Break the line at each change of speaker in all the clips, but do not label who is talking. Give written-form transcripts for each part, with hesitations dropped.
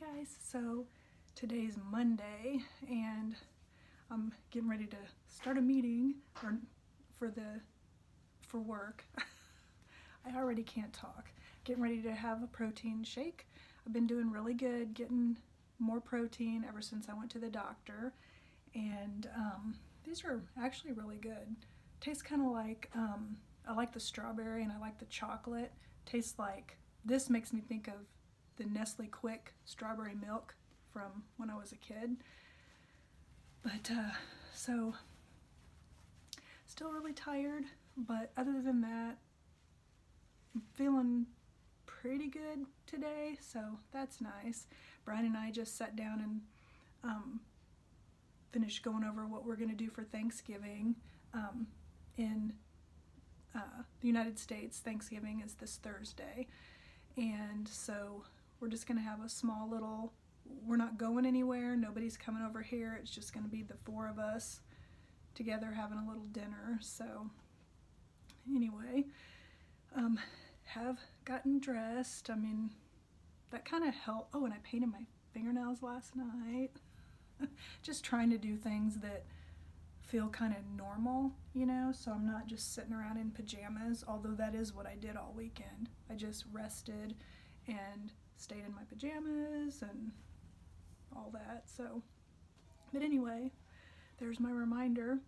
Guys, so today's Monday and I'm getting ready to start a meeting for work. I already can't talk. Getting ready to have a protein shake. I've been doing really good, getting more protein ever since I went to the doctor, and these are actually really good. Tastes kind of like I like the strawberry and I like the chocolate. Tastes like, this makes me think of the Nestle Quick strawberry milk from when I was a kid. But so still really tired, but other than that, I'm feeling pretty good today, so that's nice. Brian and I just sat down and finished going over what we're going to do for Thanksgiving. In the United States, Thanksgiving is this Thursday, and so we're just going to have a small little, we're not going anywhere, nobody's coming over here, it's just going to be the four of us together having a little dinner. So anyway, have gotten dressed. I mean, that kind of helped. Oh, and I painted my fingernails last night. Just trying to do things that feel kind of normal, you know, so I'm not just sitting around in pajamas, although that is what I did all weekend. I just rested and stayed in my pajamas and all that. So, but anyway, there's my reminder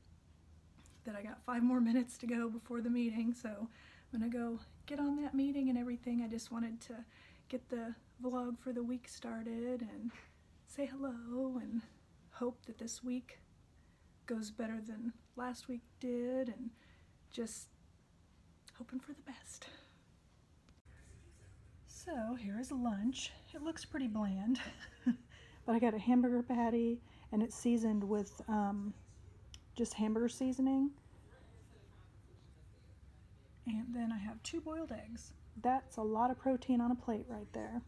that I got 5 more minutes to go before the meeting, so I'm gonna go get on that meeting and everything. I just wanted to get the vlog for the week started and say hello and hope that this week goes better than last week did, and just hoping for the best. So here is lunch. It looks pretty bland, but I got a hamburger patty and it's seasoned with just hamburger seasoning. And then I have 2 boiled eggs. That's a lot of protein on a plate right there.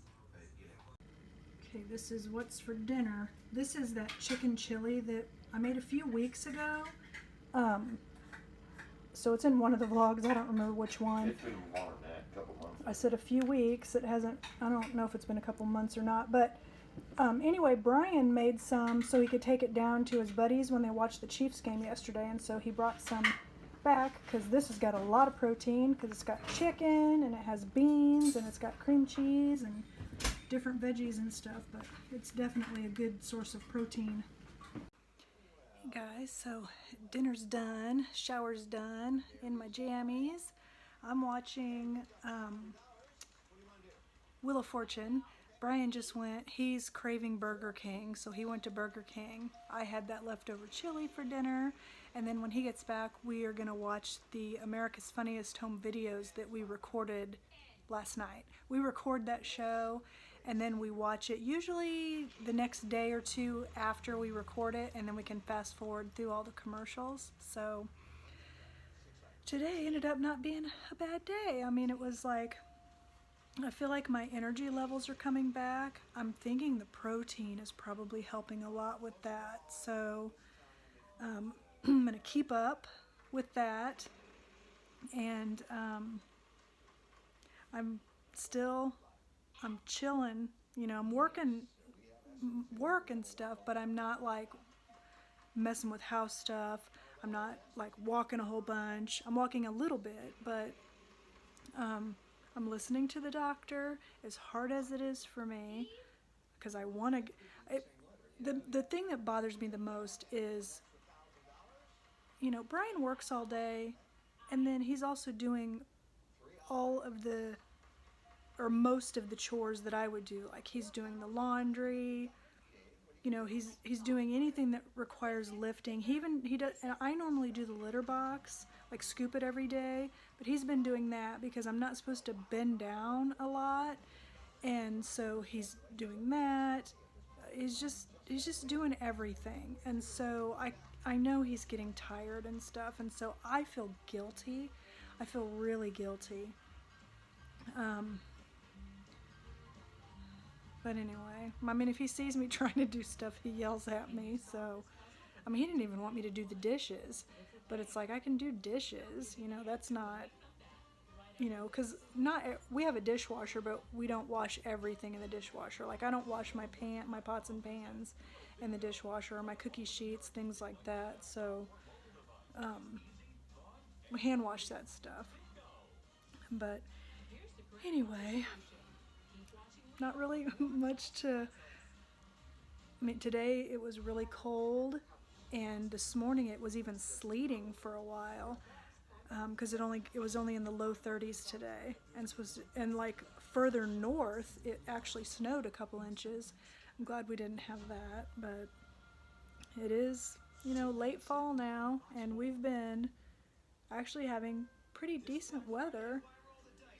Okay, this is what's for dinner. This is that chicken chili that I made a few weeks ago. So it's in one of the vlogs, I don't remember which one.
It's been more than that, a couple months.
I said a few weeks. It hasn't, I don't know if it's been a couple months or not, but anyway, Brian made some so he could take it down to his buddies when they watched the Chiefs game yesterday, and so he brought some back because this has got a lot of protein because it's got chicken and it has beans and it's got cream cheese and different veggies and stuff, but it's definitely a good source of protein. Hey guys, so dinner's done, shower's done, in my jammies. I'm watching Wheel of Fortune. Brian just went, he's craving Burger King, so he went to Burger King. I had that leftover chili for dinner, and then when he gets back, we are going to watch the America's Funniest Home Videos that we recorded last night. We record that show, and then we watch it usually the next day or two after we record it, and then we can fast forward through all the commercials. So today ended up not being a bad day. I mean, it was like, I feel like my energy levels are coming back. I'm thinking the protein is probably helping a lot with that. So I'm going to keep up with that. And I'm chilling. You know, I'm working work and stuff, but I'm not like messing with house stuff. I'm not like walking a whole bunch. I'm walking a little bit, but I'm listening to the doctor, as hard as it is for me, because I want to. The thing that bothers me the most is, you know, Brian works all day, and then he's also doing all of the, or most of the chores that I would do. Like he's doing the laundry, you know, he's doing anything that requires lifting. He does, and I normally do the litter box, like scoop it every day, but he's been doing that because I'm not supposed to bend down a lot, and so he's doing that. He's just doing everything, and so I know he's getting tired and stuff, and so I feel guilty. I feel really guilty. But anyway, I mean, if he sees me trying to do stuff, he yells at me. So, I mean, he didn't even want me to do the dishes, but it's like, I can do dishes, you know, that's not, you know, because we have a dishwasher, but we don't wash everything in the dishwasher. Like I don't wash my pots and pans in the dishwasher, or my cookie sheets, things like that. So we hand wash that stuff. But anyway, not really much to. I mean, today it was really cold, and this morning it was even sleeting for a while. Because it was only in the low 30s today, and like further north it actually snowed a couple inches. I'm glad we didn't have that, but it is, you know, late fall now, and we've been actually having pretty decent weather.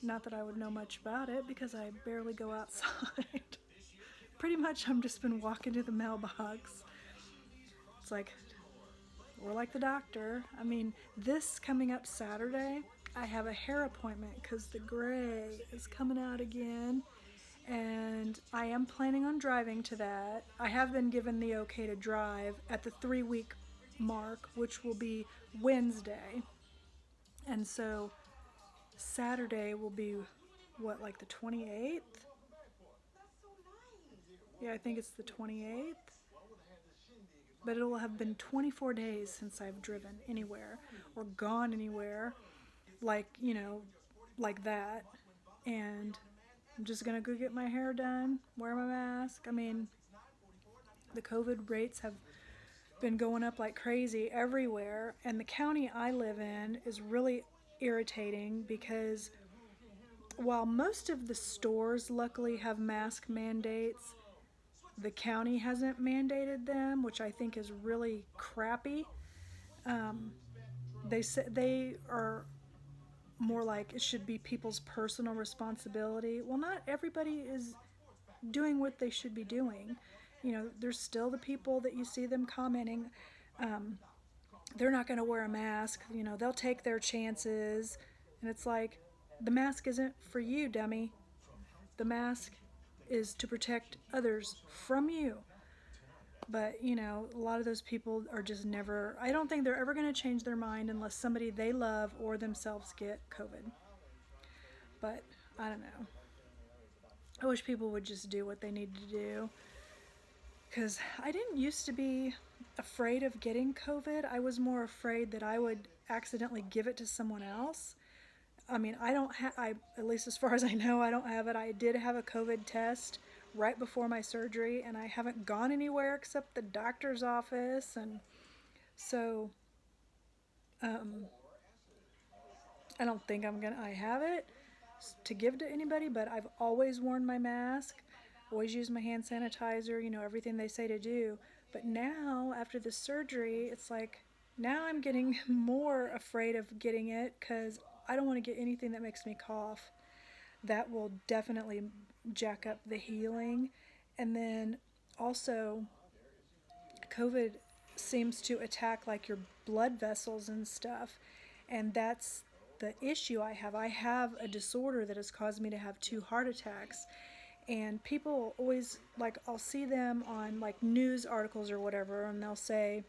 Not that I would know much about it because I barely go outside. Pretty much I'm just been walking to the mailbox. It's like we're like the doctor. I mean, this coming up Saturday, I have a hair appointment because the gray is coming out again, and I am planning on driving to that. I have been given the okay to drive at the 3-week mark, which will be Wednesday. And so Saturday will be, what, like the 28th? Yeah, I think it's the 28th. But it will have been 24 days since I've driven anywhere or gone anywhere like, you know, like that. And I'm just going to go get my hair done, wear my mask. I mean, the COVID rates have been going up like crazy everywhere. And the county I live in is really irritating because while most of the stores luckily have mask mandates, the county hasn't mandated them, which I think is really crappy. They say they are more like it should be people's personal responsibility. Well, not everybody is doing what they should be doing. You know, there's still the people that you see them commenting. They're not going to wear a mask. You know, they'll take their chances. And it's like, the mask isn't for you, dummy. The mask is to protect others from you. But, you know, a lot of those people are just never, I don't think they're ever going to change their mind unless somebody they love or themselves get COVID. But, I don't know. I wish people would just do what they need to do. Because I didn't used to be afraid of getting COVID. I was more afraid that I would accidentally give it to someone else. I mean, at least as far as I know, I don't have it. I did have a COVID test right before my surgery, and I haven't gone anywhere except the doctor's office. And so, I don't think I have it to give to anybody, but I've always worn my mask, always use my hand sanitizer, you know, everything they say to do. But now, after the surgery, it's like, now I'm getting more afraid of getting it because I don't want to get anything that makes me cough. That will definitely jack up the healing. And then also, COVID seems to attack like your blood vessels and stuff. And that's the issue I have. I have a disorder that has caused me to have 2 heart attacks. And people always, like, I'll see them on like news articles or whatever, and they'll say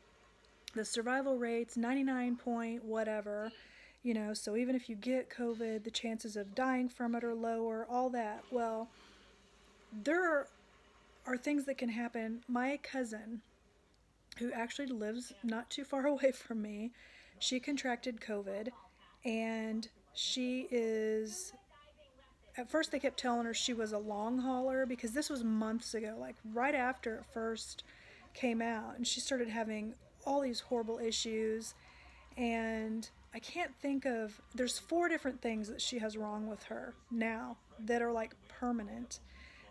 the survival rate's 99 point whatever. You know, so even if you get COVID, the chances of dying from it are lower, all that. Well, there are things that can happen. My cousin, who actually lives not too far away from me, she contracted COVID, and she is, at first they kept telling her she was a long hauler because this was months ago, like right after it first came out, and she started having all these horrible issues. And I can't think of, there's 4 different things that she has wrong with her now that are like permanent,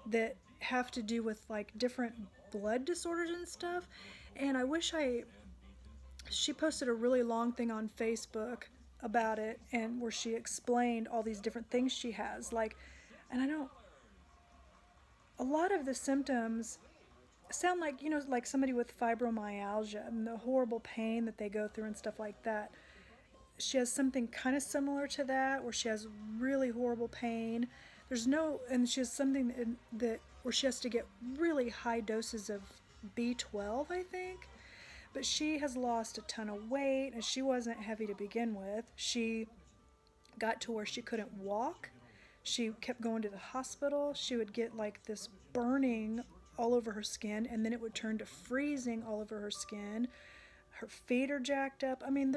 that have to do with like different blood disorders and stuff. And I wish she posted a really long thing on Facebook about it, and where she explained all these different things she has, like, and a lot of the symptoms sound like, you know, like somebody with fibromyalgia and the horrible pain that they go through and stuff like that. She has something kind of similar to that, where she has really horrible pain. And she has something that where she has to get really high doses of B12, I think. But she has lost a ton of weight, and she wasn't heavy to begin with. She got to where she couldn't walk. She kept going to the hospital. She would get like this burning all over her skin, and then it would turn to freezing all over her skin. Her feet are jacked up. I mean,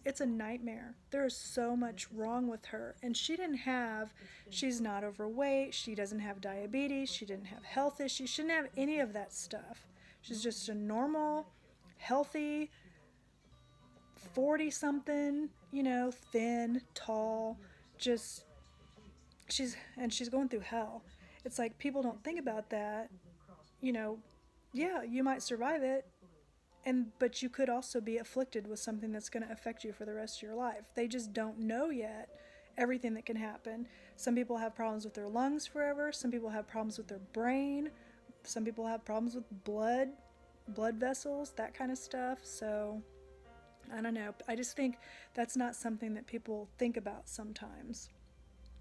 it's a nightmare. There is so much wrong with her. And she's not overweight. She doesn't have diabetes. She didn't have health issues. She didn't have any of that stuff. She's just a normal, healthy, 40-something, thin, tall, just, she's going through hell. It's like people don't think about that. Yeah, you might survive it, but you could also be afflicted with something that's going to affect you for the rest of your life. They just don't know yet everything that can happen. Some people have problems with their lungs forever. Some people have problems with their brain. Some people have problems with blood vessels, that kind of stuff. So I don't know. I just think that's not something that people think about sometimes.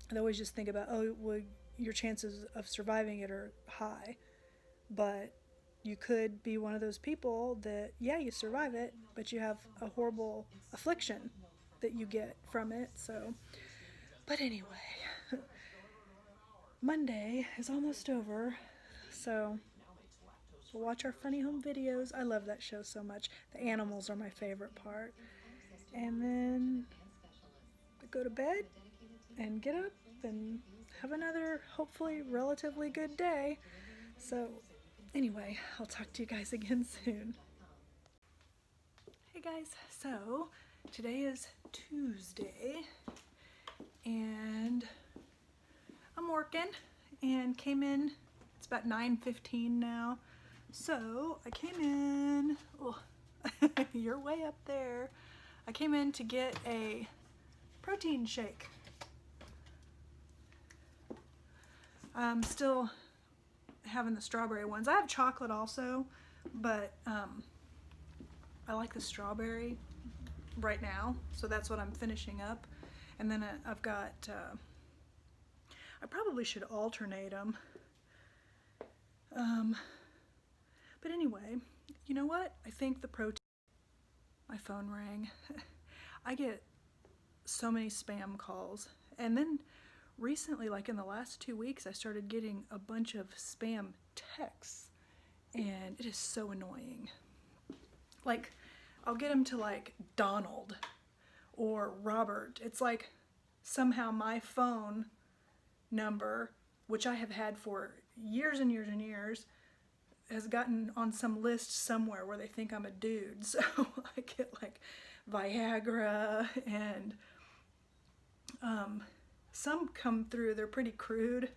They always just think about, oh, well, your chances of surviving it are high. But you could be one of those people that, yeah, you survive it, but you have a horrible affliction that you get from it. So, but anyway, Monday is almost over. So we'll watch our funny home videos. I love that show so much. The animals are my favorite part. And then go to bed and get up and have another, hopefully, relatively good day. So anyway, I'll talk to you guys again soon. Hey guys, so today is Tuesday and I'm working and came in. It's about 9:15 now. So I came in, oh, you're way up there. I came in to get a protein shake. I'm still having the strawberry ones. I have chocolate also, but I like the strawberry right now, so that's what I'm finishing up. And then I've got, I probably should alternate them. But anyway, you know what? I think the protein, my phone rang. I get so many spam calls. And then recently, like in the last 2 weeks, I started getting a bunch of spam texts. And it is so annoying. Like, I'll get them to like Donald or Robert. It's like somehow my phone number, which I have had for years and years and years, has gotten on some list somewhere where they think I'm a dude. So I get like Viagra and some come through. They're pretty crude,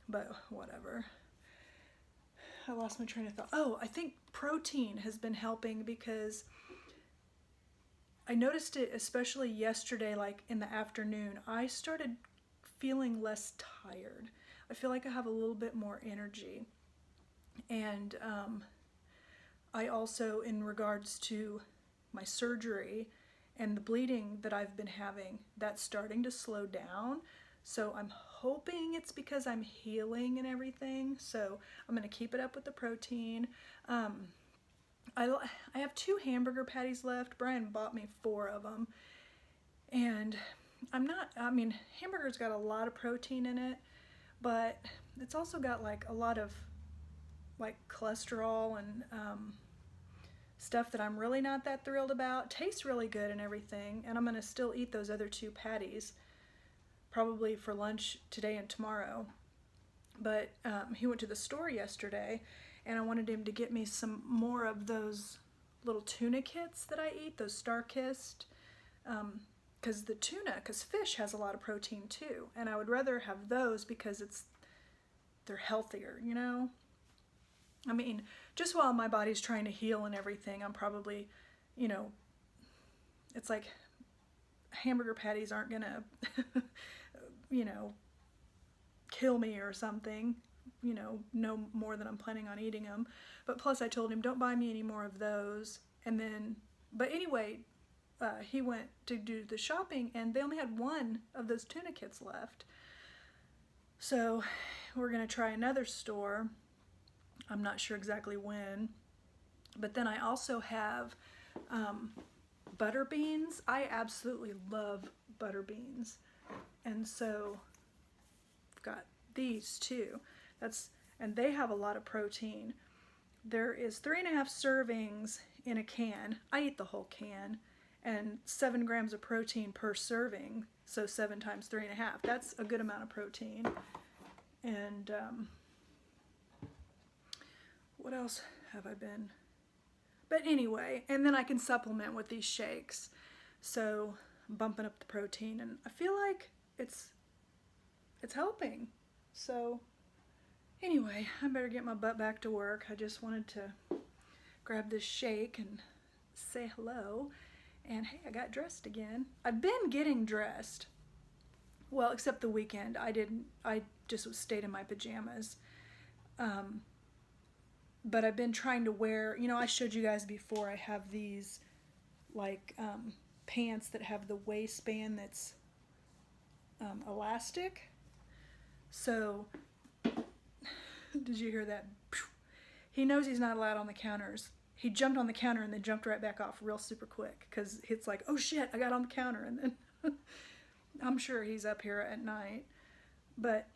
but whatever. I lost my train of thought. Oh, I think protein has been helping because I noticed it especially yesterday, like in the afternoon. I started feeling less tired. I feel like I have a little bit more energy. And I also, in regards to my surgery and the bleeding that I've been having, that's starting to slow down. So I'm hoping it's because I'm healing and everything. So I'm going to keep it up with the protein. I have 2 hamburger patties left. Brian bought me 4 of them. And hamburger's got a lot of protein in it, but it's also got like a lot of like cholesterol and stuff that I'm really not that thrilled about. Tastes really good and everything, and I'm going to still eat those other 2 patties probably for lunch today and tomorrow. But he went to the store yesterday and I wanted him to get me some more of those little tuna kits that I eat, those Star-Kissed, because fish has a lot of protein too, and I would rather have those because they're healthier, you know? I mean, just while my body's trying to heal and everything, I'm probably, it's like hamburger patties aren't gonna, kill me or something, no more than I'm planning on eating them. But plus I told him, don't buy me any more of those. And then, but anyway, he went to do the shopping and they only had 1 of those tuna kits left. So we're gonna try another store. I'm not sure exactly when. But then I also have butter beans. I absolutely love butter beans. And so I've got these too. And they have a lot of protein. There is 3.5 servings in a can. I eat the whole can, and 7 grams of protein per serving. So 7 times 3.5. That's a good amount of protein. And what else have I been? But anyway, and then I can supplement with these shakes. So I'm bumping up the protein, and I feel like it's helping. So anyway, I better get my butt back to work. I just wanted to grab this shake and say hello. And hey, I got dressed again. I've been getting dressed. Well, except the weekend. I didn't. I just stayed in my pajamas. But I've been trying to wear, you know, I showed you guys before, I have these like pants that have the waistband that's elastic. So, did you hear that? He knows he's not allowed on the counters. He jumped on the counter and then jumped right back off real super quick because it's like, oh shit, I got on the counter. And then I'm sure he's up here at night. But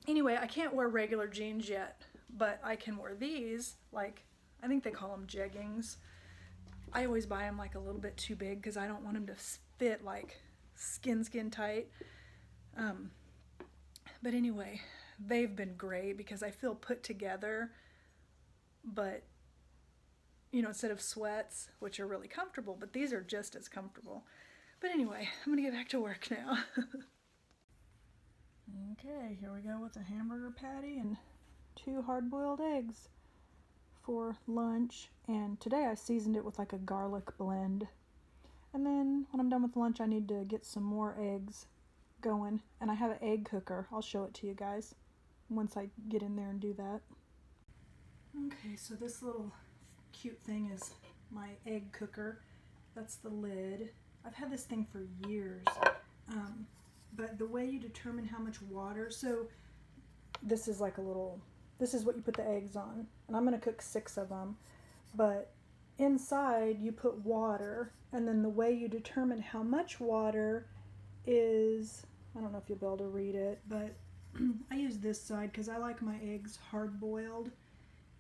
anyway, I can't wear regular jeans yet, but I can wear these, like, I think they call them jeggings. I always buy them like a little bit too big because I don't want them to fit like skin tight. But anyway, they've been great because I feel put together, but you know, instead of sweats, which are really comfortable, but these are just as comfortable. But anyway, I'm gonna get back to work now. Okay, here we go with a hamburger patty and 2 hard-boiled eggs for lunch. And today I seasoned it with like a garlic blend. And then when I'm done with lunch, I need to get some more eggs going. And I have an egg cooker. I'll show it to you guys once I get in there and do that. Okay, so this little cute thing is my egg cooker. That's the lid. I've had this thing for years. But the way you determine how much water, so this is like a little, this is what you put the eggs on. And I'm going to cook 6 of them. But inside you put water, and then the way you determine how much water is, I don't know if you'll be able to read it, but I use this side because I like my eggs hard boiled.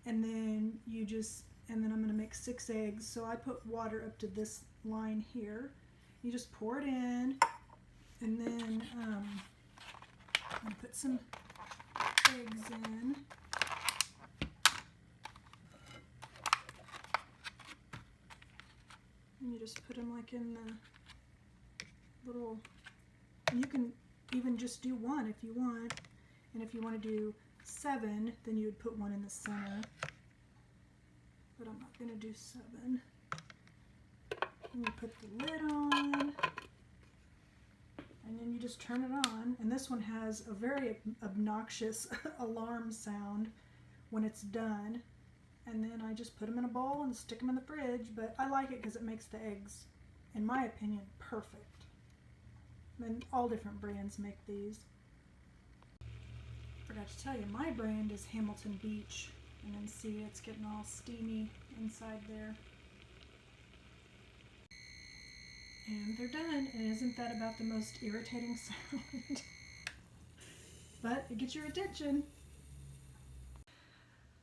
And then and then I'm going to make 6 eggs. So I put water up to this line here. You just pour it in, and then I'm going to put some eggs in. And you just put them like in the little, and you can even just do 1 if you want. And if you want to do 7, then you would put 1 in the center. But I'm not going to do 7. And you put the lid on. And then you just turn it on. And this one has a very obnoxious alarm sound when it's done. And then I just put them in a bowl and stick them in the fridge. But I like it because it makes the eggs, in my opinion, perfect. And all different brands make these. Forgot to tell you, my brand is Hamilton Beach. And then see, it's getting all steamy inside there. And they're done. And isn't that about the most irritating sound? But it gets your attention.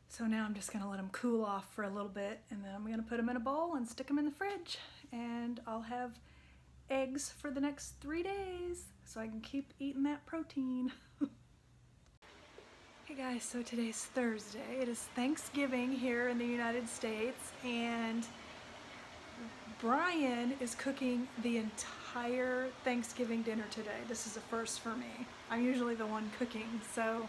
So now I'm just going to let them cool off for a little bit, and then I'm going to put them in a bowl and stick them in the fridge. And I'll have eggs for the next 3 days so I can keep eating that protein. Hey guys, so today's Thursday. It is Thanksgiving here in the United States, and Brian is cooking the entire Thanksgiving dinner today. This is a first for me. I'm usually the one cooking, so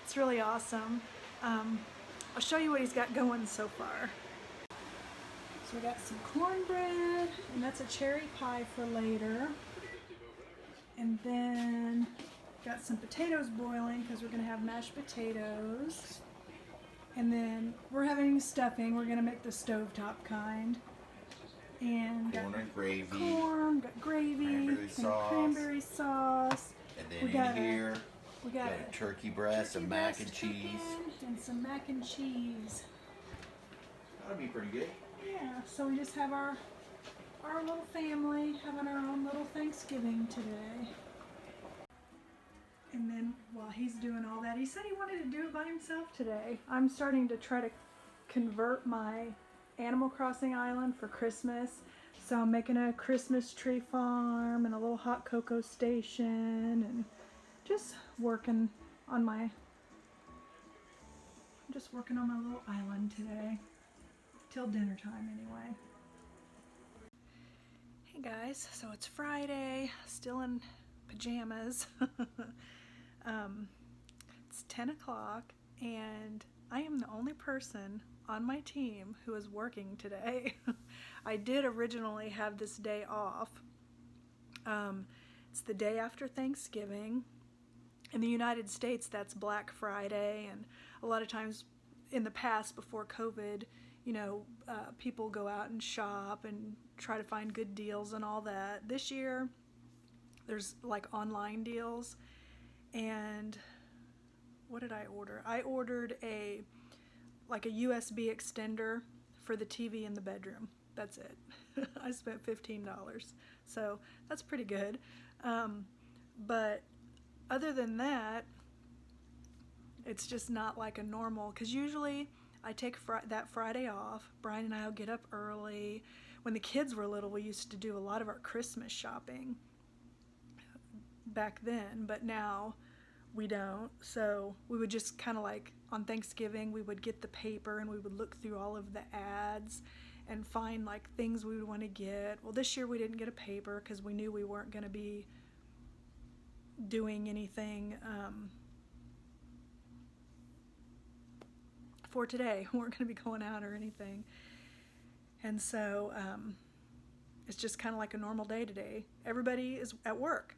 it's really awesome. I'll show you what he's got going so far. So we got some cornbread, and that's a cherry pie for later. And then got some potatoes boiling because we're going to have mashed potatoes. And then we're having stuffing. We're going to make the stovetop kind. And
Corn and gravy.
Corn, got gravy,
Cranberry sauce.
Cranberry sauce.
And then we got a turkey breast, some mac and cheese.
And some mac and cheese.
That'll be pretty good.
Yeah, so we just have our our little family having our own little Thanksgiving today. And then while he's doing all that, he said he wanted to do it by himself today. I'm starting to try to convert my Animal Crossing island for Christmas. So I'm making a Christmas tree farm and a little hot cocoa station and just working on my little island today. Till dinner time anyway. Hey guys, so it's Friday, still in pajamas. It's 10 o'clock and I am the only person on my team who is working today. I did originally have this day off. It's the day after Thanksgiving. In the United States, that's Black Friday, and a lot of times in the past, before COVID, people go out and shop and try to find good deals and all that. This year, there's like online deals, and what did I order? I ordered a USB extender for the TV in the bedroom. That's it. I spent $15, so that's pretty good. But other than that, it's just not like a normal, because usually I take that Friday off. Brian and I will get up early. When the kids were little, we used to do a lot of our Christmas shopping back then, but now we don't. So we would just kind of like on Thanksgiving, we would get the paper and we would look through all of the ads and find like things we would want to get. Well, this year we didn't get a paper because we knew we weren't going to be doing anything for today. We weren't going to be going out or anything. And so it's just kind of like a normal day today. Everybody is at work,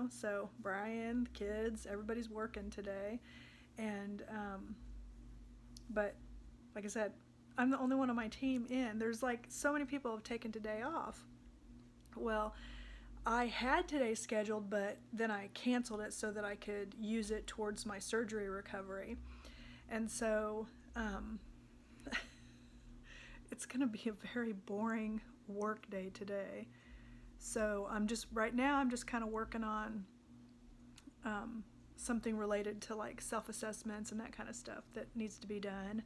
so Brian, the kids, everybody's working today. And but like I said, I'm the only one on my team in. There's like so many people have taken today off. Well, I had today scheduled, but then I canceled it so that I could use it towards my surgery recovery. And so it's going to be a very boring work day today. So right now I'm just kind of working on something related to like self-assessments and that kind of stuff that needs to be done.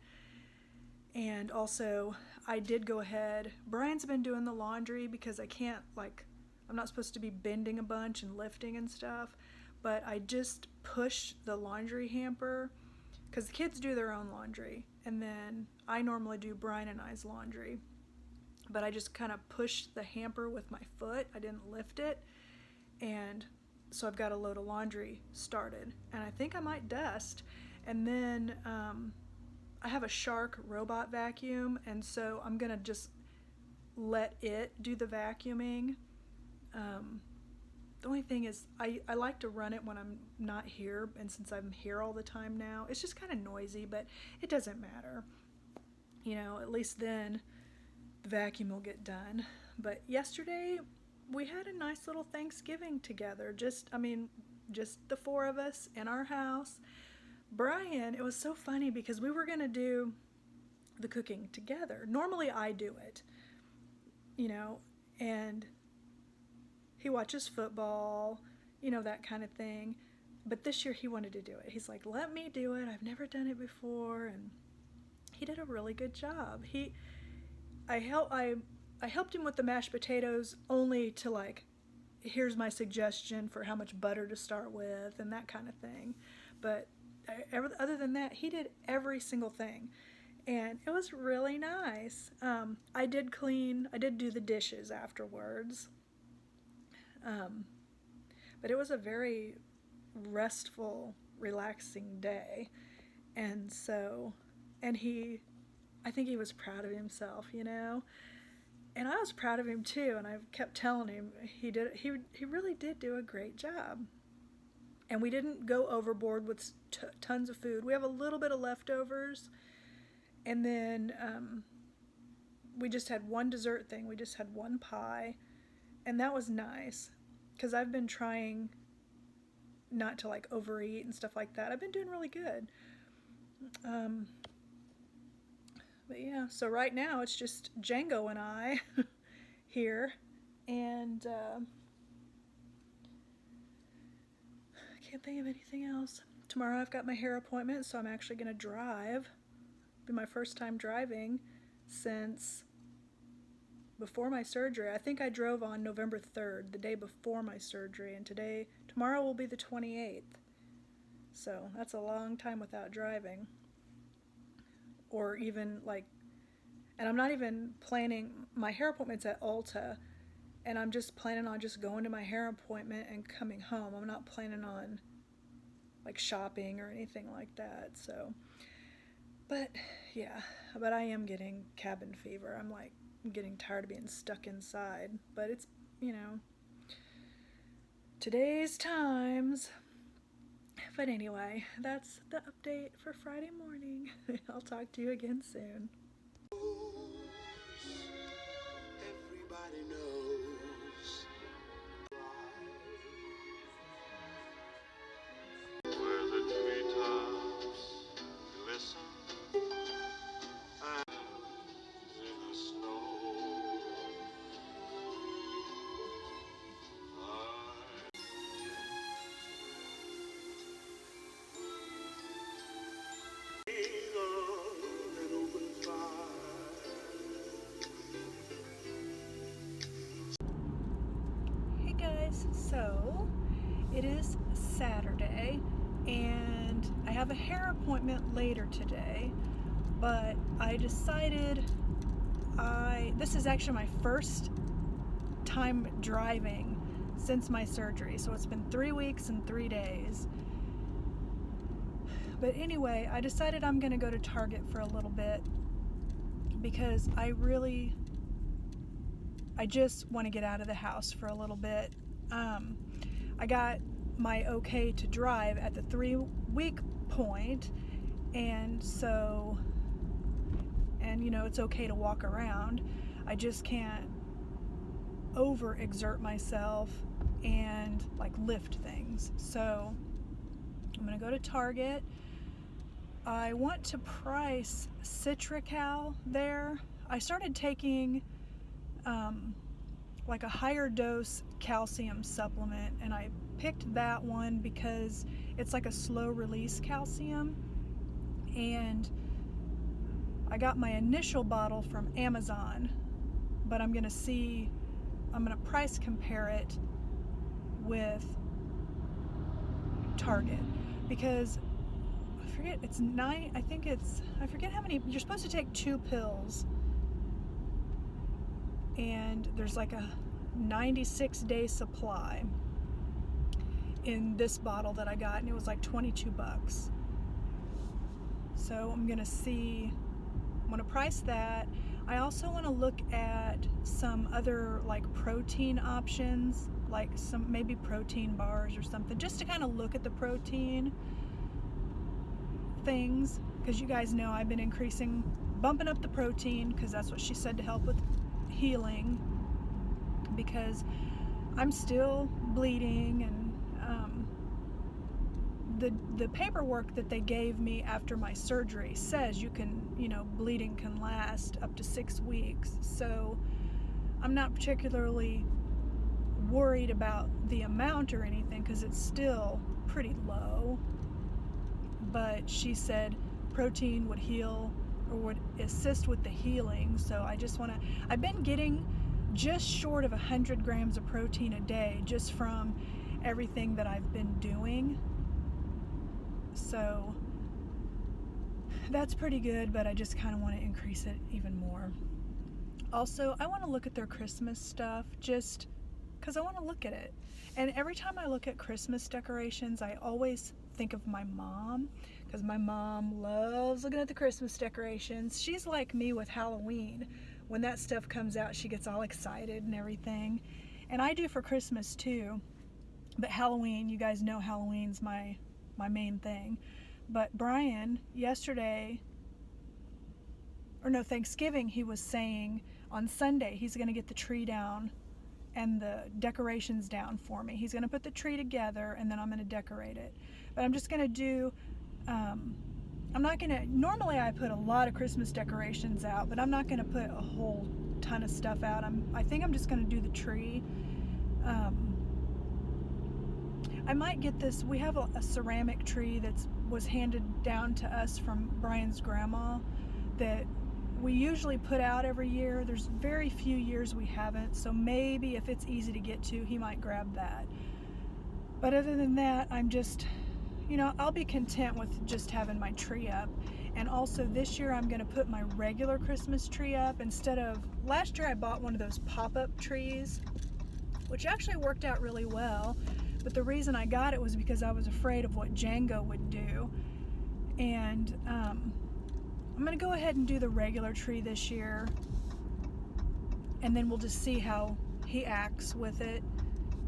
And also I did go ahead. Brian's been doing the laundry because I'm not supposed to be bending a bunch and lifting and stuff, but I just pushed the laundry hamper because the kids do their own laundry, and then I normally do Brian and I's laundry, but I just kind of pushed the hamper with my foot. I didn't lift it, and so I've got a load of laundry started, and I think I might dust. And then I have a Shark robot vacuum, and so I'm gonna just let it do the vacuuming. The only thing is I like to run it when I'm not here, and since I'm here all the time now, it's just kind of noisy, but it doesn't matter. At least then the vacuum will get done. But yesterday we had a nice little Thanksgiving together, just the four of us in our house. Brian, it was so funny because we were going to do the cooking together. Normally I do it, and he watches football, that kind of thing. But this year he wanted to do it. He's like, let me do it. I've never done it before. And he did a really good job. I helped him with the mashed potatoes only to like, here's my suggestion for how much butter to start with and that kind of thing. But other than that, he did every single thing. And it was really nice. I did do the dishes afterwards. But it was a very restful, relaxing day. And so, I think he was proud of himself, And I was proud of him too. And I kept telling him he really did do a great job. And we didn't go overboard with tons of food. We have a little bit of leftovers. And then we just had one dessert thing. We just had one pie. And that was nice. Because I've been trying not to like overeat and stuff like that. I've been doing really good. But yeah, so right now it's just Django and I here, and I can't think of anything else. Tomorrow I've got my hair appointment, so I'm actually going to drive. It'll be my first time driving since before my surgery. I think I drove on November 3rd, the day before my surgery, and tomorrow will be the 28th. So that's a long time without driving. Or even and I'm not even planning, my hair appointment's at Ulta, and I'm just planning on just going to my hair appointment and coming home. I'm not planning on shopping or anything like that. So, but yeah, but I am getting cabin fever. I'm getting tired of being stuck inside, but it's, today's times. But anyway, that's the update for Friday morning. I'll talk to you again soon.
Everybody knows where the treetops glisten and in the snow. An open fire.
Hey guys, so it is Saturday and I have a hair appointment later today, but I decided this is actually my first time driving since my surgery, so it's been 3 weeks and 3 days. But anyway, I decided I'm gonna go to Target for a little bit because I just want to get out of the house for a little bit. I got my okay to drive at the 3-week point, and so, it's okay to walk around. I just can't overexert myself and lift things. So I'm gonna go to Target. I want to price Citrical there. I started taking a higher dose calcium supplement, and I picked that one because it's a slow release calcium, and I got my initial bottle from Amazon, but I'm gonna price compare it with Target because I forget how many, you're supposed to take 2 pills, and there's a 96-day supply in this bottle that I got, and it was $22. So I'm gonna price that. I also want to look at some other protein options, some maybe protein bars or something, just to kind of look at the protein things, because you guys know I've been bumping up the protein because that's what she said to help with healing, because I'm still bleeding, and the paperwork that they gave me after my surgery says bleeding can last up to 6 weeks. So I'm not particularly worried about the amount or anything because it's still pretty low. But she said protein would heal or would assist with the healing. So I've been getting just short of 100 grams of protein a day just from everything that I've been doing. So that's pretty good, but I just kind of want to increase it even more. Also, I want to look at their Christmas stuff just because I want to look at it. And every time I look at Christmas decorations, I always think of my mom, because my mom loves looking at the Christmas decorations. She's like me with Halloween. When that stuff comes out, she gets all excited and everything. And I do for Christmas too. But Halloween, you guys know Halloween's my main thing. But Brian, Thanksgiving, he was saying on Sunday he's going to get the tree down and the decorations down for me. He's going to put the tree together, and then I'm going to decorate it. But I'm just going to do, normally I put a lot of Christmas decorations out, but I'm not going to put a whole ton of stuff out. I think I'm just going to do the tree. I might get this. We have a ceramic tree that was handed down to us from Brian's grandma that we usually put out every year. There's very few years we haven't, so maybe if it's easy to get to, he might grab that. But other than that, I'm just, I'll be content with just having my tree up. And also this year I'm going to put my regular Christmas tree up instead of, last year I bought one of those pop-up trees, which actually worked out really well. But the reason I got it was because I was afraid of what Django would do. And I'm going to go ahead and do the regular tree this year. And then we'll just see how he acts with it.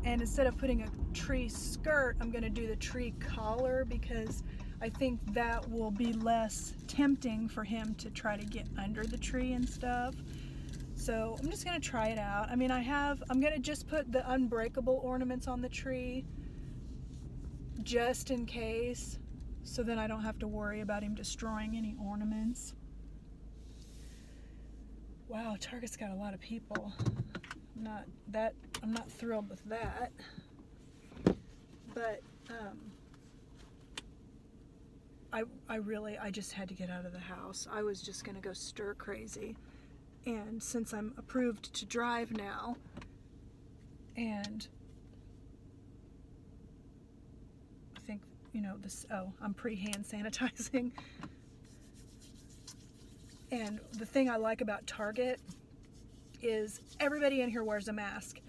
And instead of putting a tree skirt, I'm going to do the tree collar because I think that will be less tempting for him to try to get under the tree and stuff. So I'm just going to try it out. I mean, I'm going to just put the unbreakable ornaments on the tree just in case, so then I don't have to worry about him destroying any ornaments. Wow, Target's got a lot of people. I'm not thrilled with that. But I just had to get out of the house. I was just going to go stir crazy. And since I'm approved to drive now, and I think, I'm pre-hand sanitizing. And the thing I like about Target is everybody in here wears a mask.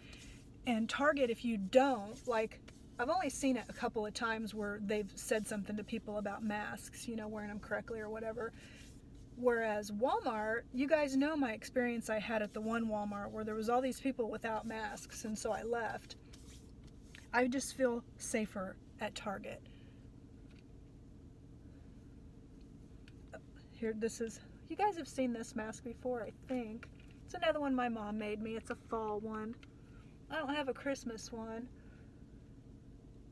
And Target, if you don't, I've only seen it a couple of times where they've said something to people about masks, wearing them correctly or whatever. Whereas Walmart, you guys know my experience I had at the one Walmart where there was all these people without masks, and so I left. I just feel safer at Target. Here, you guys have seen this mask before, I think. It's another one my mom made me. It's a fall one. I don't have a Christmas one.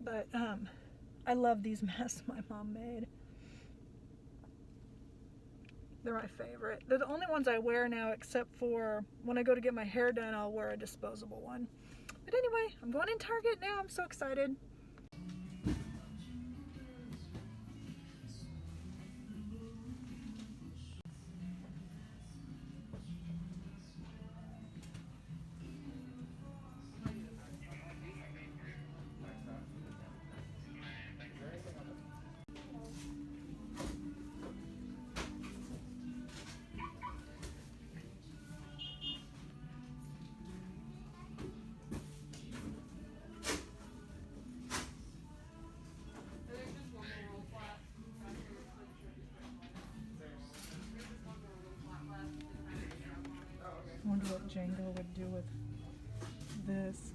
But I love these masks my mom made. They're my favorite. They're the only ones I wear now, except for when I go to get my hair done, I'll wear a disposable one. But anyway, I'm going in Target now. I'm so excited. I wonder what Django would do with this.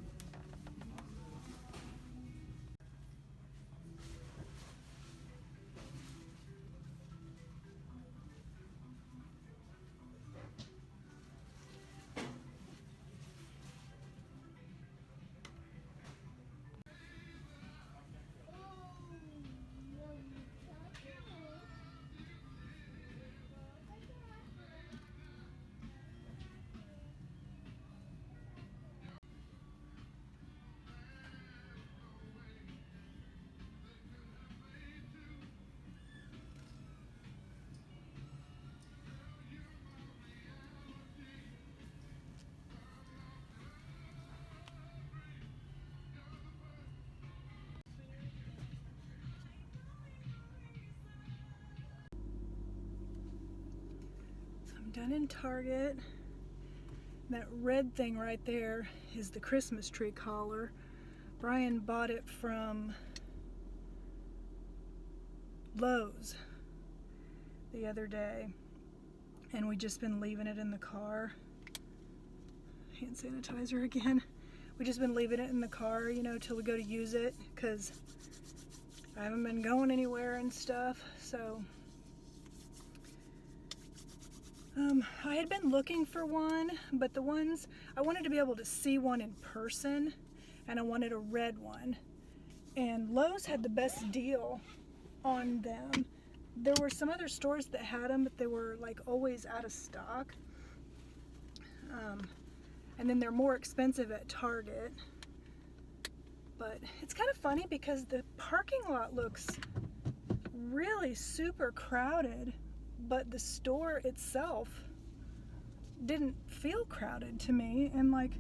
Done in Target. That red thing right there is the Christmas tree collar. Brian bought it from Lowe's the other day, and we just been leaving it in the car. Hand sanitizer again. We just been leaving it in the car, till we go to use it, because I haven't been going anywhere and stuff. So I had been looking for one, but the ones, I wanted to be able to see one in person, and I wanted a red one. And Lowe's had the best deal on them. There were some other stores that had them, but they were always out of stock. And then they're more expensive at Target. But it's kind of funny because the parking lot looks really super crowded, but the store itself didn't feel crowded to me. And like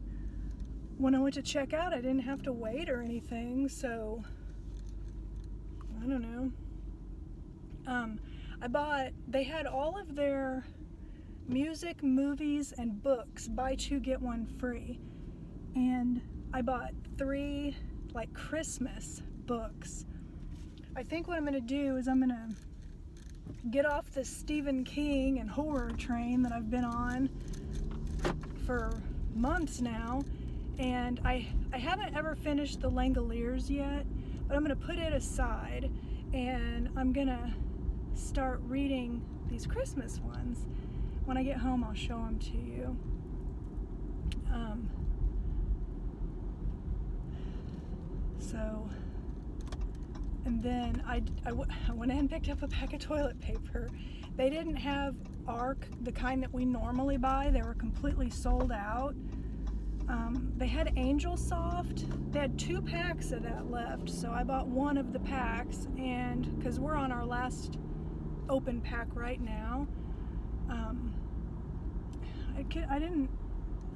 when I went to check out, I didn't have to wait or anything, so I don't know. They had all of their music, movies, and books, buy two get one free. And I bought 3 like Christmas books. I think what I'm gonna do is I'm gonna get off this Stephen King and horror train that I've been on for months now. And I haven't ever finished the Langoliers yet, but I'm gonna put it aside and I'm gonna start reading these Christmas ones. When I get home, I'll show them to you. And then I went in and picked up a pack of toilet paper. They didn't have ARC, the kind that we normally buy. They were completely sold out. They had Angel Soft. They had 2 packs of that left, so I bought one of the packs, and because we're on our last open pack right now,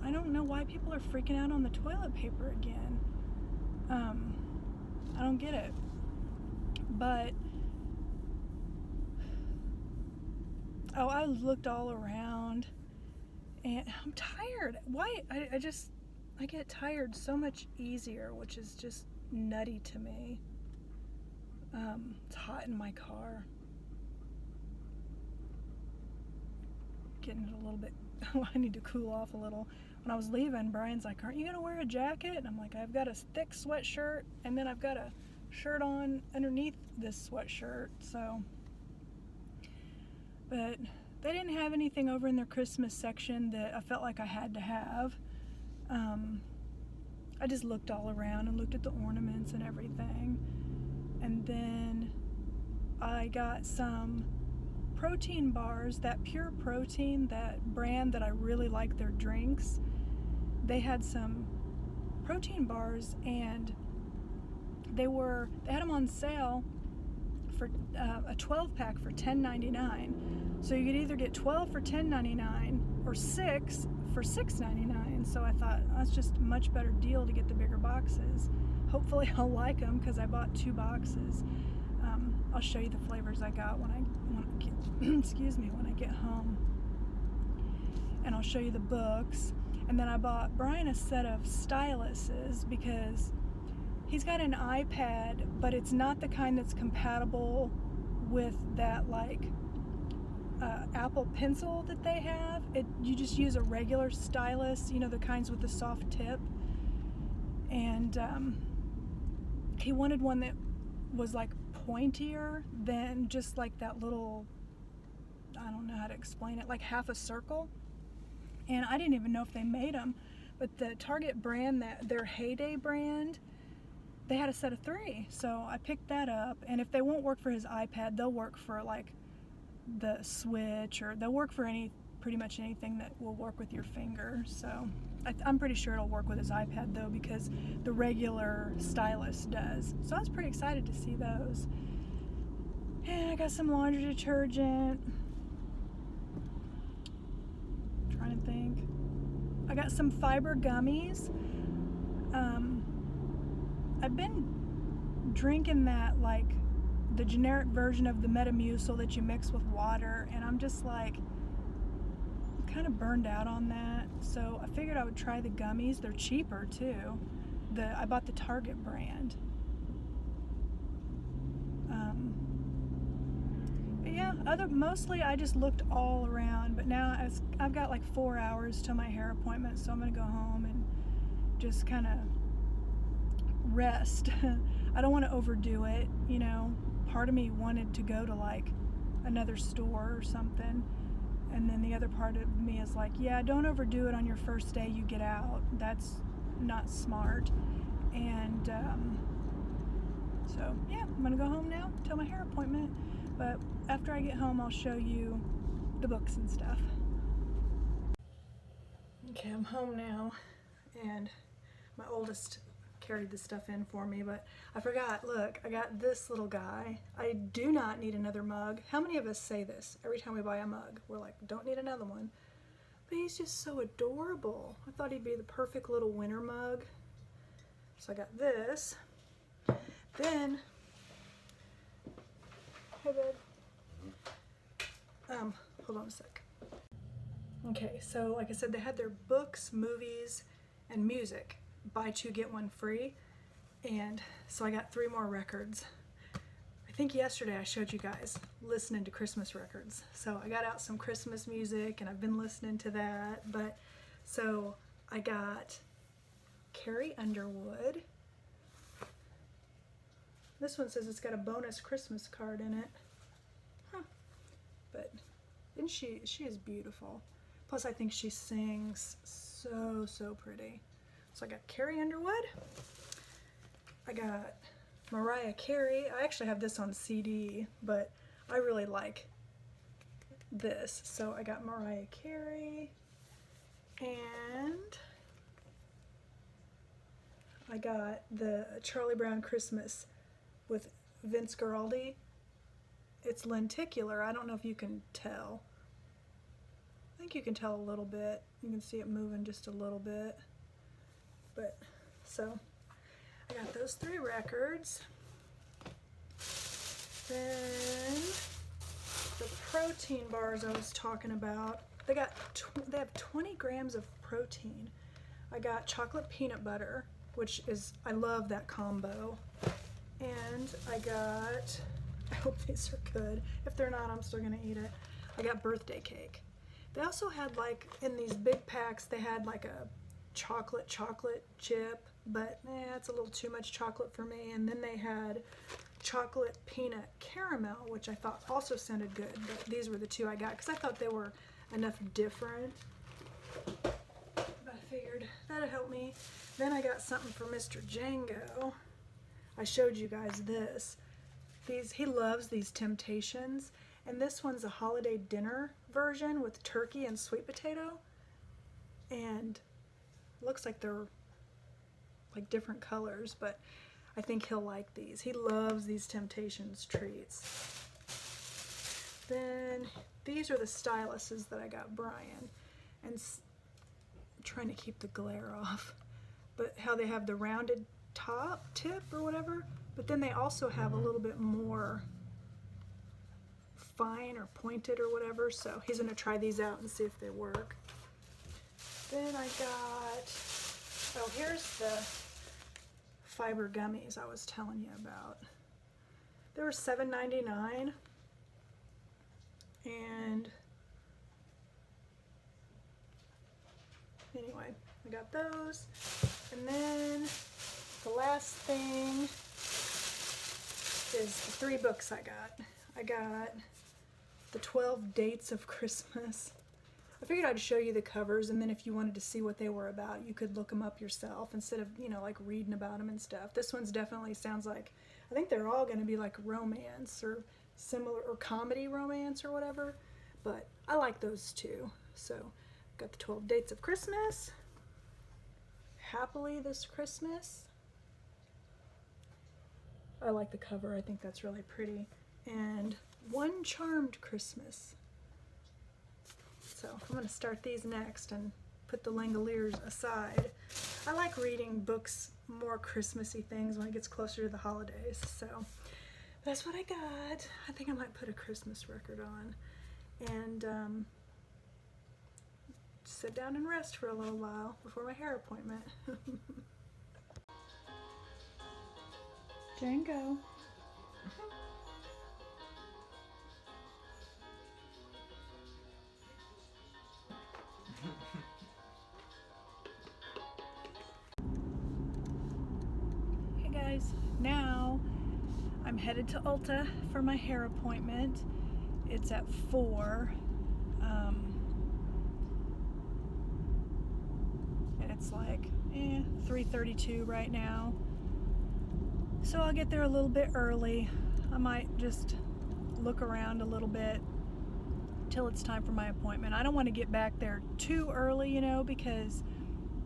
I don't know why people are freaking out on the toilet paper again. I don't get it. But I looked all around and I'm tired. Why? I get tired so much easier, which is just nutty to me. It's hot in my car. Getting it a little bit, I need to cool off a little. When I was leaving, Brian's like, aren't you gonna wear a jacket? And I'm like, I've got a thick sweatshirt and then I've got a shirt on underneath this sweatshirt, so. But they didn't have anything over in their Christmas section that I felt like I had to have. I just looked all around and looked at the ornaments and everything. And then I got some protein bars, that Pure Protein, that brand that I really like their drinks. They had some protein bars and they had them on sale for a 12 pack for $10.99. So you could either get 12 for $10.99 or 6 for $6.99. So I thought that's just a much better deal to get the bigger boxes. Hopefully I'll like them because I bought 2 boxes. I'll show you the flavors I got when I get home. And I'll show you the books. And then I bought Brian a set of styluses because he's got an iPad, but it's not the kind that's compatible with that like Apple Pencil that they have. You just use a regular stylus, you know, the kinds with the soft tip. And he wanted one that was like pointier than just like that little, I don't know how to explain it, like half a circle. And I didn't even know if they made them, but the Target brand, their Heyday brand, they had a set of 3, so I picked that up. And if they won't work for his iPad, they'll work for like the Switch, or they'll work for pretty much anything that will work with your finger. So I'm pretty sure it'll work with his iPad though, because the regular stylus does. So I was pretty excited to see those. And I got some laundry detergent. I'm trying to think. I got some fiber gummies. I've been drinking that, like the generic version of the Metamucil that you mix with water, and I'm just like kind of burned out on that. So I figured I would try the gummies. They're cheaper too. I bought the Target brand. But yeah, mostly I just looked all around. But now I've got like 4 hours till my hair appointment, so I'm gonna go home and just kind of rest. I don't want to overdo it, you know. Part of me wanted to go to like another store or something, and then the other part of me is like, yeah, don't overdo it on your first day you get out. That's not smart. And so yeah, I'm gonna go home now till my hair appointment, but after I get home I'll show you the books and stuff. Okay, I'm home now, and my oldest carried the stuff in for me, but I forgot. Look, I got this little guy. I do not need another mug. How many of us say this every time we buy a mug? We're like, don't need another one. But he's just so adorable. I thought he'd be the perfect little winter mug. So I got this. Then, hey babe. Hold on a sec. Okay, so like I said, they had their books, movies, and music. Buy two, get one free. And so I got 3 more records. I think yesterday I showed you guys listening to Christmas records. So I got out some Christmas music and I've been listening to that. But so I got Carrie Underwood. This one says it's got a bonus Christmas card in it. Huh. But isn't she is beautiful. Plus I think she sings so pretty. So I got Carrie Underwood. I got Mariah Carey. I actually have this on CD, but I really like this. So I got Mariah Carey, and I got the Charlie Brown Christmas with Vince Guaraldi. It's lenticular. I don't know if you can tell. I think you can tell a little bit. You can see it moving just a little bit. But, so, I got those 3 records. Then, the protein bars I was talking about, they have 20 grams of protein. I got chocolate peanut butter, which is, I love that combo. And I got, I hope these are good. If they're not, I'm still gonna eat it. I got birthday cake. They also had, like, in these big packs, they had like a chocolate chip, but it's a little too much chocolate for me. And then they had chocolate peanut caramel, which I thought also sounded good, but these were the 2 I got because I thought they were enough different. But I figured that'd help me. Then I got something for Mr. Django. I showed you guys this. He loves these Temptations, and this one's a holiday dinner version with turkey and sweet potato, and looks like they're like different colors, but I think he'll like these. He loves these Temptations treats. Then these are the styluses that I got Brian, and I'm trying to keep the glare off, but how they have the rounded top tip or whatever, but then they also have a little bit more fine or pointed or whatever, so he's gonna try these out and see if they work. Then I got, oh, here's the fiber gummies I was telling you about. They were $7.99, and anyway, I got those. And then the last thing is the 3 books I got. I got the 12 Dates of Christmas. I figured I'd show you the covers, and then if you wanted to see what they were about, you could look them up yourself instead of, you know, like reading about them and stuff. This one's definitely sounds like, I think they're all going to be like romance or similar, or comedy romance or whatever, but I like those too. So, got the 12 Dates of Christmas, Happily This Christmas. I like the cover, I think that's really pretty. And One Charmed Christmas. So I'm going to start these next and put the Langoliers aside. I like reading books, more Christmassy things when it gets closer to the holidays. So that's what I got. I think I might put a Christmas record on and sit down and rest for a little while before my hair appointment. Django. Hey guys, now I'm headed to Ulta for my hair appointment. It's at 4. And it's like 3:32 right now. So I'll get there a little bit early. I might just look around a little bit until it's time for my appointment. I don't want to get back there too early, you know, because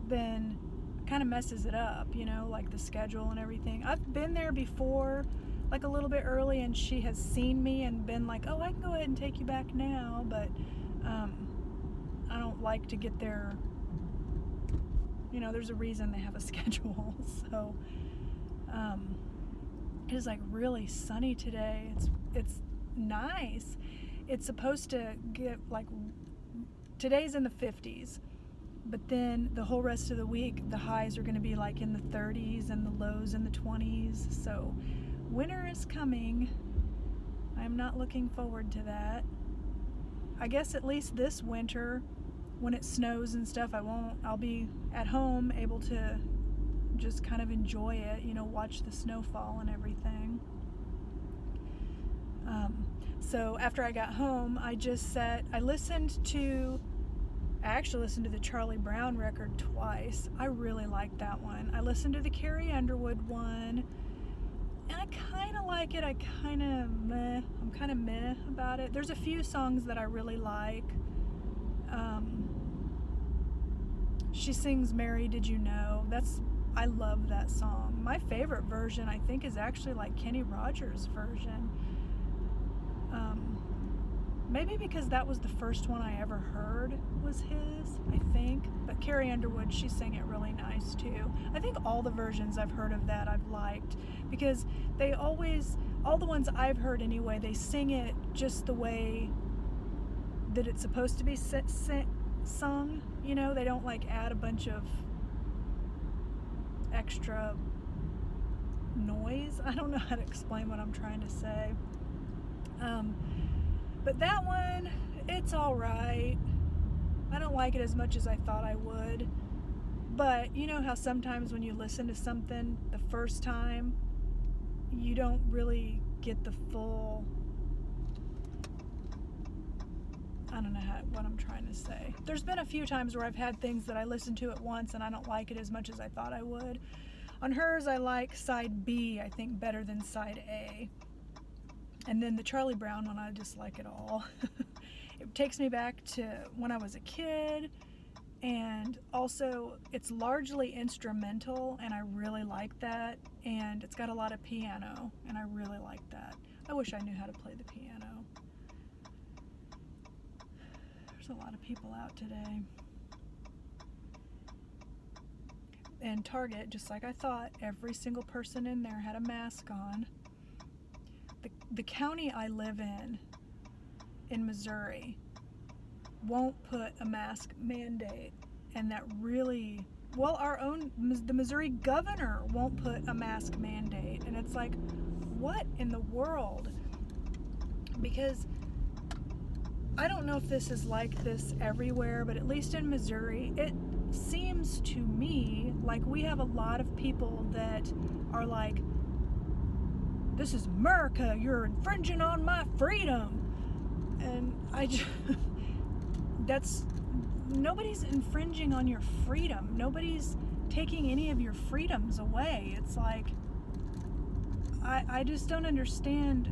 then it kind of messes it up, you know, like the schedule and everything. I've been there before, like a little bit early, and she has seen me and been like, oh, I can go ahead and take you back now, but I don't like to get there, you know, there's a reason they have a schedule. So it is like really sunny today. It's nice. It's supposed to get like, today's in the 50s, but then the whole rest of the week the highs are going to be like in the 30s and the lows in the 20s. So winter is coming. I'm not looking forward to that. I guess at least this winter, when it snows and stuff, I'll be at home able to just kind of enjoy it, you know, watch the snowfall and everything. So after I got home, I actually listened to the Charlie Brown record twice. I really liked that one. I listened to the Carrie Underwood one, and I kind of like it. I'm kind of meh about it. There's a few songs that I really like. She sings Mary, Did You Know? I love that song. My favorite version, I think, is actually like Kenny Rogers' version. Maybe because that was the first one I ever heard was his, I think. But Carrie Underwood, she sang it really nice too. I think all the versions I've heard of that I've liked, because all the ones I've heard anyway, they sing it just the way that it's supposed to be sung. You know, they don't like add a bunch of extra noise. I don't know how to explain what I'm trying to say. But that one, it's all right. I don't like it as much as I thought I would. But you know how sometimes when you listen to something the first time, you don't really get the full, I don't know what I'm trying to say. There's been a few times where I've had things that I listened to at once and I don't like it as much as I thought I would. On hers, I like side B, I think, better than side A. And then the Charlie Brown one, I just like it all. It takes me back to when I was a kid, and also it's largely instrumental, and I really like that. And it's got a lot of piano, and I really like that. I wish I knew how to play the piano. There's a lot of people out today. And Target, just like I thought, every single person in there had a mask on. The county I live in Missouri, won't put a mask mandate, and that really, the Missouri governor won't put a mask mandate, and it's like, what in the world? Because I don't know if this is like this everywhere, but at least in Missouri, it seems to me like we have a lot of people that are like, this is America, you're infringing on my freedom. And nobody's infringing on your freedom. Nobody's taking any of your freedoms away. It's like, I just don't understand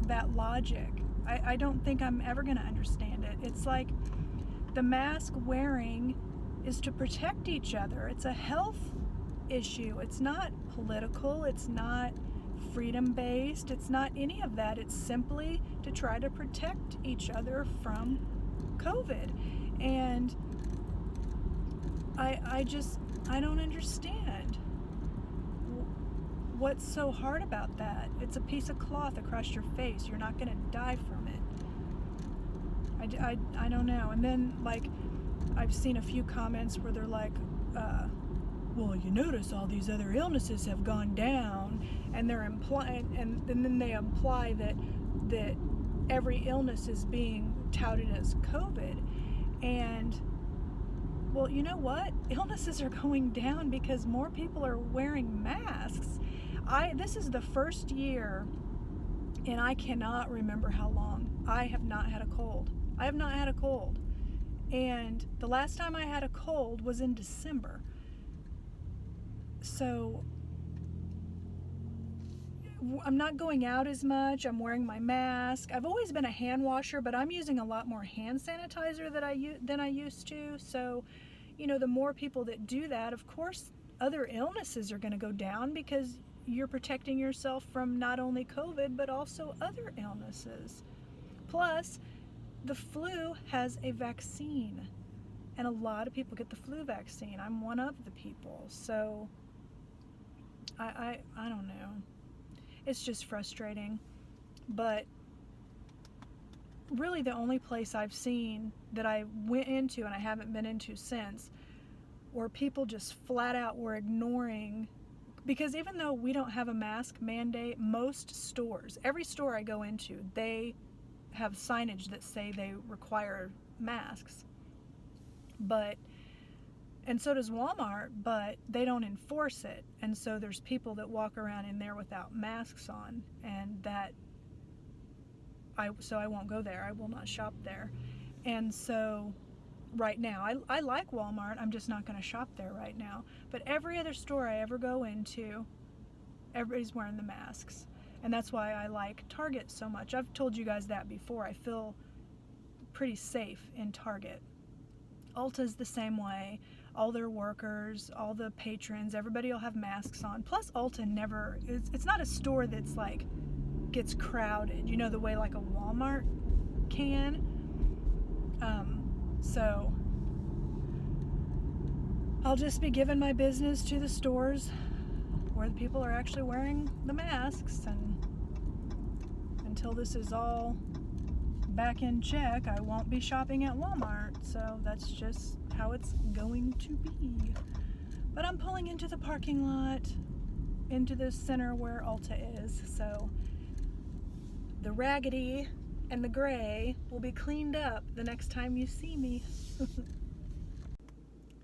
that logic. I don't think I'm ever going to understand it. It's like the mask wearing is to protect each other. It's a health issue. It's not political. It's not freedom-based. It's not any of that. It's simply to try to protect each other from COVID. And I don't understand what's so hard about that. It's a piece of cloth across your face. You're not going to die from it. I don't know. And then, like, I've seen a few comments where they're like, well, you notice all these other illnesses have gone down, and they're implying, and then they imply that every illness is being touted as COVID. And well, you know what? Illnesses are going down because more people are wearing masks. This is the first year, and I cannot remember how long, I have not had a cold. I have not had a cold. And the last time I had a cold was in December. So I'm not going out as much. I'm wearing my mask. I've always been a hand washer, but I'm using a lot more hand sanitizer than I used to. So, the more people that do that, of course, other illnesses are going to go down because you're protecting yourself from not only COVID, but also other illnesses. Plus, the flu has a vaccine, and a lot of people get the flu vaccine. I'm one of the people. So, I don't know. It's just frustrating. But really the only place I've seen that I went into and I haven't been into since, where people just flat out were ignoring, because even though we don't have a mask mandate, most stores, every store I go into, they have signage that say they require masks. And so does Walmart, but they don't enforce it. And so there's people that walk around in there without masks on, and so I won't go there. I will not shop there. And so right now, I like Walmart. I'm just not going to shop there right now. But every other store I ever go into, everybody's wearing the masks. And that's why I like Target so much. I've told you guys that before. I feel pretty safe in Target. Ulta's the same way. All their workers, all the patrons, everybody will have masks on. Plus, Ulta it's not a store that's like gets crowded, the way like a Walmart can. So I'll just be giving my business to the stores where the people are actually wearing the masks, and until this is all back in check, I won't be shopping at Walmart. So that's just how it's going to be. But I'm pulling into the parking lot, into the center where Ulta is, so the raggedy and the gray will be cleaned up the next time you see me.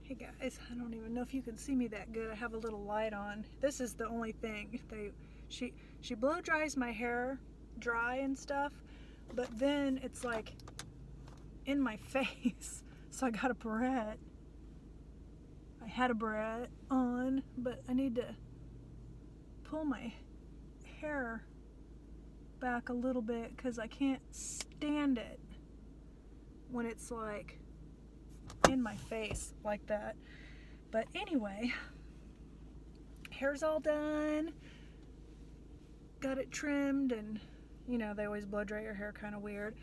Hey guys, I don't even know if you can see me that good. I have a little light on. This is the only thing. She blow dries my hair dry and stuff, but then it's like in my face. So I got a barrette. I had a barrette on, but I need to pull my hair back a little bit because I can't stand it when it's like in my face like that. But anyway, hair's all done. Got it trimmed, and they always blow dry your hair kind of weird.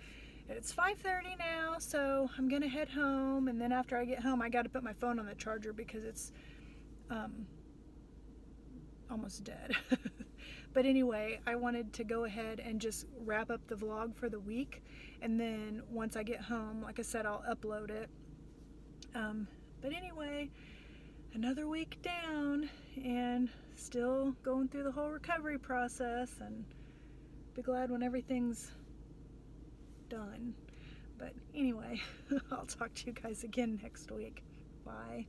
It's 5:30 now, so I'm gonna head home, and then after I get home I got to put my phone on the charger because it's almost dead. But anyway, I wanted to go ahead and just wrap up the vlog for the week, and then once I get home, like I said, I'll upload it. But anyway, another week down and still going through the whole recovery process, and be glad when everything's done. But anyway, I'll talk to you guys again next week. Bye.